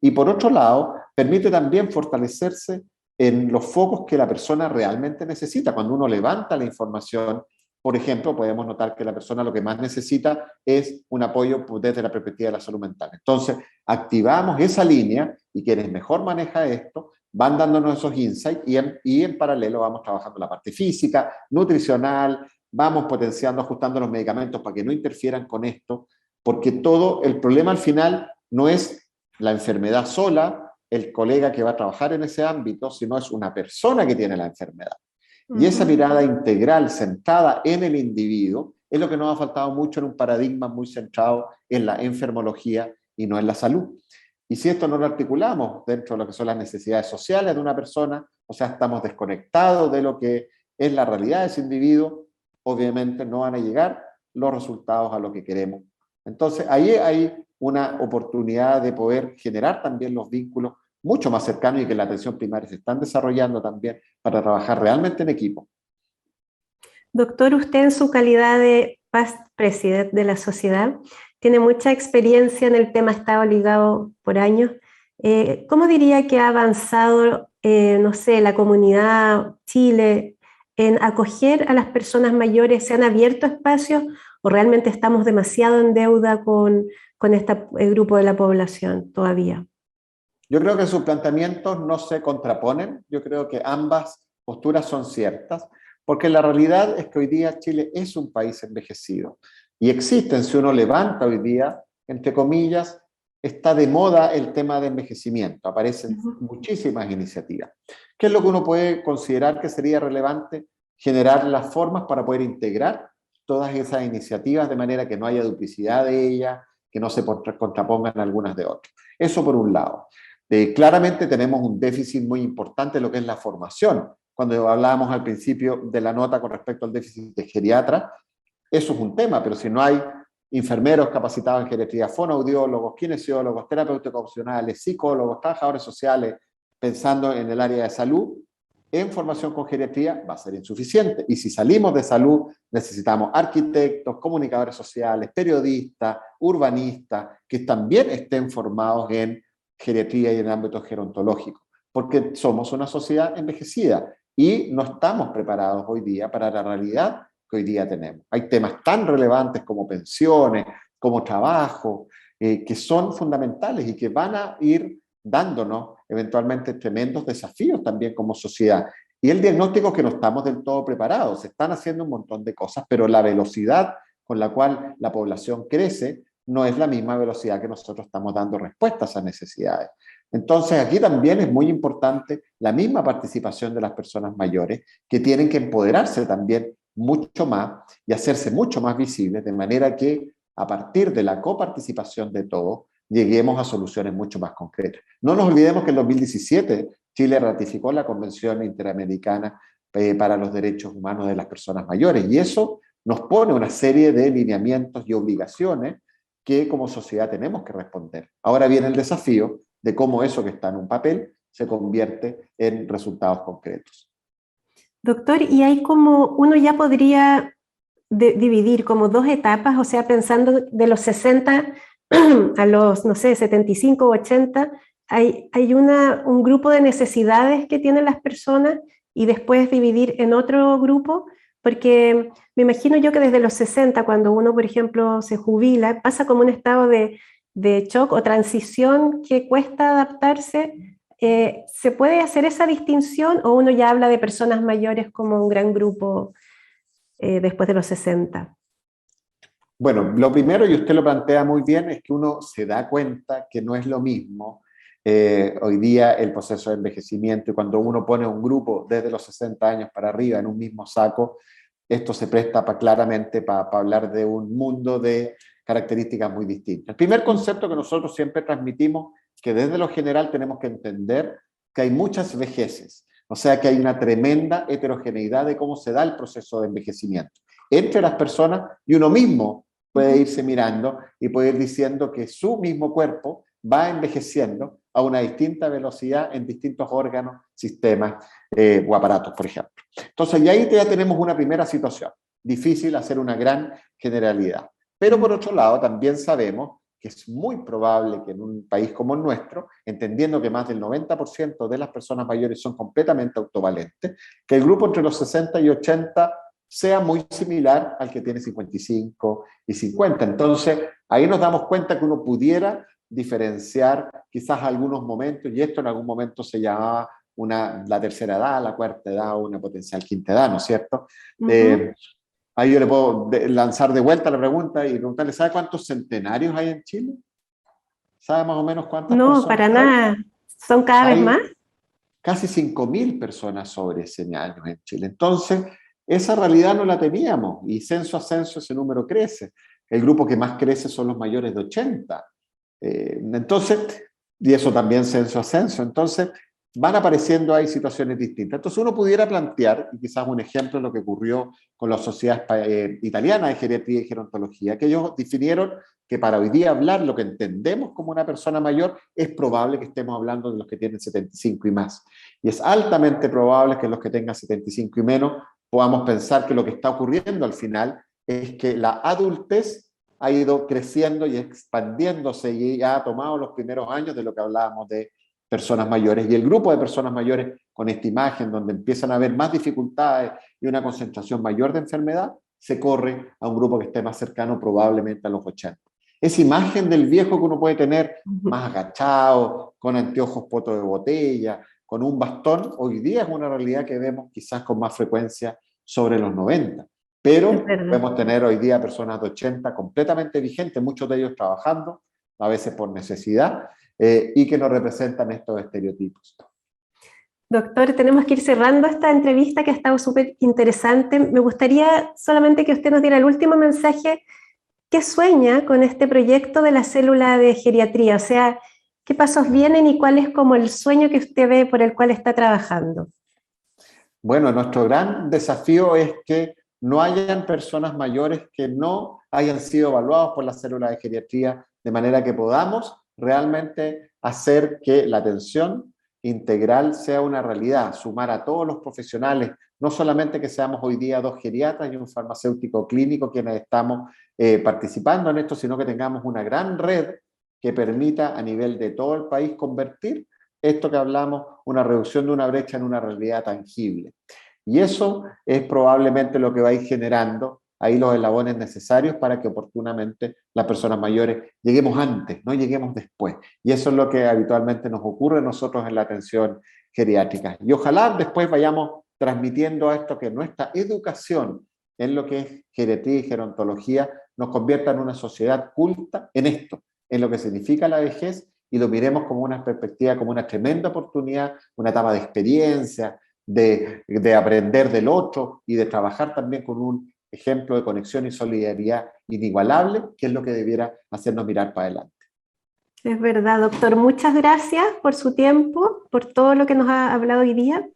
S4: Y por otro lado, permite también fortalecerse en los focos que la persona realmente necesita. Cuando uno levanta la información, por ejemplo, podemos notar que la persona lo que más necesita es un apoyo desde la perspectiva de la salud mental. Entonces, activamos esa línea y quienes mejor maneja esto van dándonos esos insights y en paralelo vamos trabajando la parte física, nutricional, vamos potenciando, ajustando los medicamentos para que no interfieran con esto, porque todo el problema al final no es la enfermedad sola, el colega que va a trabajar en ese ámbito, sino es una persona que tiene la enfermedad. Y esa mirada integral, centrada en el individuo, es lo que nos ha faltado mucho en un paradigma muy centrado en la enfermología y no en la salud. Y si esto no lo articulamos dentro de lo que son las necesidades sociales de una persona, o sea, estamos desconectados de lo que es la realidad de ese individuo, obviamente no van a llegar los resultados a lo que queremos. Entonces, ahí hay una oportunidad de poder generar también los vínculos mucho más cercanos y que la atención primaria se están desarrollando también para trabajar realmente en equipo.
S2: Doctor, usted en su calidad de past president de la sociedad tiene mucha experiencia en el tema, ha estado ligado por años. ¿Cómo diría que ha avanzado, no sé, la comunidad Chile en acoger a las personas mayores? ¿Se han abierto espacios o realmente estamos demasiado en deuda con este grupo de la población todavía?
S4: Yo creo que sus planteamientos no se contraponen, yo creo que ambas posturas son ciertas, porque la realidad es que hoy día Chile es un país envejecido y existen, si uno levanta hoy día, entre comillas, está de moda el tema de envejecimiento, aparecen muchísimas iniciativas. ¿Qué es lo que uno puede considerar que sería relevante? Generar las formas para poder integrar todas esas iniciativas de manera que no haya duplicidad de ellas, que no se contrapongan algunas de otras. Eso por un lado. Claramente tenemos un déficit muy importante en lo que es la formación. Cuando hablábamos al principio de la nota con respecto al déficit de geriatra, eso es un tema, pero si no hay enfermeros capacitados en geriatría, fonoaudiólogos, kinesiólogos, terapeutas opcionales, psicólogos, trabajadores sociales, pensando en el área de salud, en formación con geriatría va a ser insuficiente. Y si salimos de salud, necesitamos arquitectos, comunicadores sociales, periodistas, urbanistas, que también estén formados en geriatría y en el ámbito gerontológico, porque somos una sociedad envejecida y no estamos preparados hoy día para la realidad que hoy día tenemos. Hay temas tan relevantes como pensiones, como trabajo, que son fundamentales y que van a ir dándonos eventualmente tremendos desafíos también como sociedad. Y el diagnóstico es que no estamos del todo preparados, se están haciendo un montón de cosas, pero la velocidad con la cual la población crece no es la misma velocidad que nosotros estamos dando respuestas a necesidades. Entonces, aquí también es muy importante la misma participación de las personas mayores, que tienen que empoderarse también mucho más y hacerse mucho más visibles, de manera que a partir de la coparticipación de todos, lleguemos a soluciones mucho más concretas. No nos olvidemos que en 2017 Chile ratificó la Convención Interamericana para los Derechos Humanos de las Personas Mayores, y eso nos pone una serie de lineamientos y obligaciones que como sociedad tenemos que responder. Ahora viene el desafío de cómo eso que está en un papel se convierte en resultados concretos.
S2: Doctor, y hay como, uno ya podría dividir como dos etapas, o sea, pensando de los 60 a los, no sé, 75 o 80, hay un grupo de necesidades que tienen las personas y después dividir en otro grupo, porque me imagino yo que desde los 60, cuando uno, por ejemplo, se jubila, pasa como un estado de shock o transición que cuesta adaptarse. ¿Se puede hacer esa distinción o uno ya habla de personas mayores como un gran grupo después de los 60?
S4: Bueno, lo primero, y usted lo plantea muy bien, es que uno se da cuenta que no es lo mismo hoy día el proceso de envejecimiento, y cuando uno pone un grupo desde los 60 años para arriba en un mismo saco, esto se presta claramente para hablar de un mundo de características muy distintas. El primer concepto que nosotros siempre transmitimos, que desde lo general tenemos que entender que hay muchas vejeces, o sea que hay una tremenda heterogeneidad de cómo se da el proceso de envejecimiento. entre las personas y uno mismo puede irse mirando y puede ir diciendo que su mismo cuerpo va envejeciendo a una distinta velocidad en distintos órganos, sistemas o aparatos, por ejemplo. Entonces, y ahí ya tenemos una primera situación. Difícil hacer una gran generalidad. Pero por otro lado, también sabemos que es muy probable que en un país como el nuestro, entendiendo que más del 90% de las personas mayores son completamente autovalentes, que el grupo entre los 60 y 80 sea muy similar al que tiene 55 y 50. Entonces, ahí nos damos cuenta que uno pudiera diferenciar quizás algunos momentos, y esto en algún momento se llamaba la tercera edad, la cuarta edad o una potencial quinta edad, ¿no es cierto? Ahí yo le puedo lanzar de vuelta la pregunta y preguntarle, ¿sabe cuántos centenarios hay en Chile? ¿Sabe más o menos cuántas personas?
S2: No, para nada. ¿Son cada vez más?
S4: Casi 5.000 personas sobre ese años en Chile. Entonces, esa realidad no la teníamos y censo a censo ese número crece. El grupo que más crece son los mayores de 80. Entonces, y eso también censo a censo. Entonces, van apareciendo ahí situaciones distintas. Entonces, uno pudiera plantear, y quizás un ejemplo de lo que ocurrió con la Sociedad Italiana de Geriatría y Gerontología, que ellos definieron que para hoy día hablar lo que entendemos como una persona mayor, es probable que estemos hablando de los que tienen 75 y más. Y es altamente probable que los que tengan 75 y menos podamos pensar que lo que está ocurriendo al final es que la adultez ha ido creciendo y expandiéndose y ha tomado los primeros años de lo que hablábamos de personas mayores. Y el grupo de personas mayores con esta imagen, donde empiezan a haber más dificultades y una concentración mayor de enfermedad, se corre a un grupo que esté más cercano probablemente a los 80. Esa imagen del viejo que uno puede tener más agachado, con anteojos poto de botella, con un bastón, hoy día es una realidad que vemos quizás con más frecuencia sobre los 90. Pero podemos tener hoy día personas de 80 completamente vigentes, muchos de ellos trabajando, a veces por necesidad, y que nos representan estos estereotipos.
S2: Doctor, tenemos que ir cerrando esta entrevista que ha estado súper interesante. Me gustaría solamente que usted nos diera el último mensaje. ¿Qué sueña con este proyecto de la célula de geriatría? O sea, ¿qué pasos vienen y cuál es como el sueño que usted ve por el cual está trabajando?
S4: Bueno, nuestro gran desafío es que no hayan personas mayores que no hayan sido evaluados por la célula de geriatría, de manera que podamos realmente hacer que la atención integral sea una realidad, sumar a todos los profesionales, no solamente que seamos hoy día 2 geriatras y un farmacéutico clínico quienes estamos participando en esto, sino que tengamos una gran red que permita a nivel de todo el país convertir esto que hablamos, una reducción de una brecha en una realidad tangible. Y eso es probablemente lo que va a ir generando ahí los eslabones necesarios para que oportunamente las personas mayores lleguemos antes, no lleguemos después. Y eso es lo que habitualmente nos ocurre a nosotros en la atención geriátrica. Y ojalá después vayamos transmitiendo esto, que nuestra educación en lo que es geriatría y gerontología nos convierta en una sociedad culta en esto, en lo que significa la vejez, y lo miremos como una perspectiva, como una tremenda oportunidad, una etapa de experiencia, de aprender del otro y de trabajar también con un ejemplo de conexión y solidaridad inigualable, que es lo que debiera hacernos mirar para adelante.
S2: Es verdad, doctor. Muchas gracias por su tiempo, por todo lo que nos ha hablado hoy día.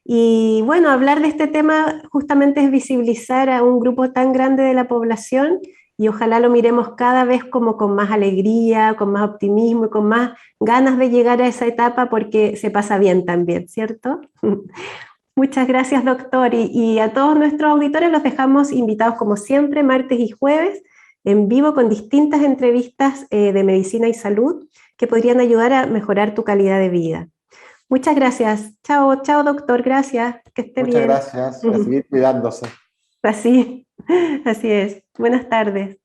S2: Y bueno, hablar de este tema justamente es visibilizar a un grupo tan grande de la población y ojalá lo miremos cada vez como con más alegría, con más optimismo y con más ganas de llegar a esa etapa porque se pasa bien también, ¿cierto? Muchas gracias, doctor. Y a todos nuestros auditores los dejamos invitados como siempre, martes y jueves, en vivo con distintas entrevistas de medicina y salud que podrían ayudar a mejorar tu calidad de vida. Muchas gracias. Chao, chao, doctor. Gracias. Que esté bien.
S4: Muchas gracias. A seguir cuidándose.
S2: Así es. Buenas tardes.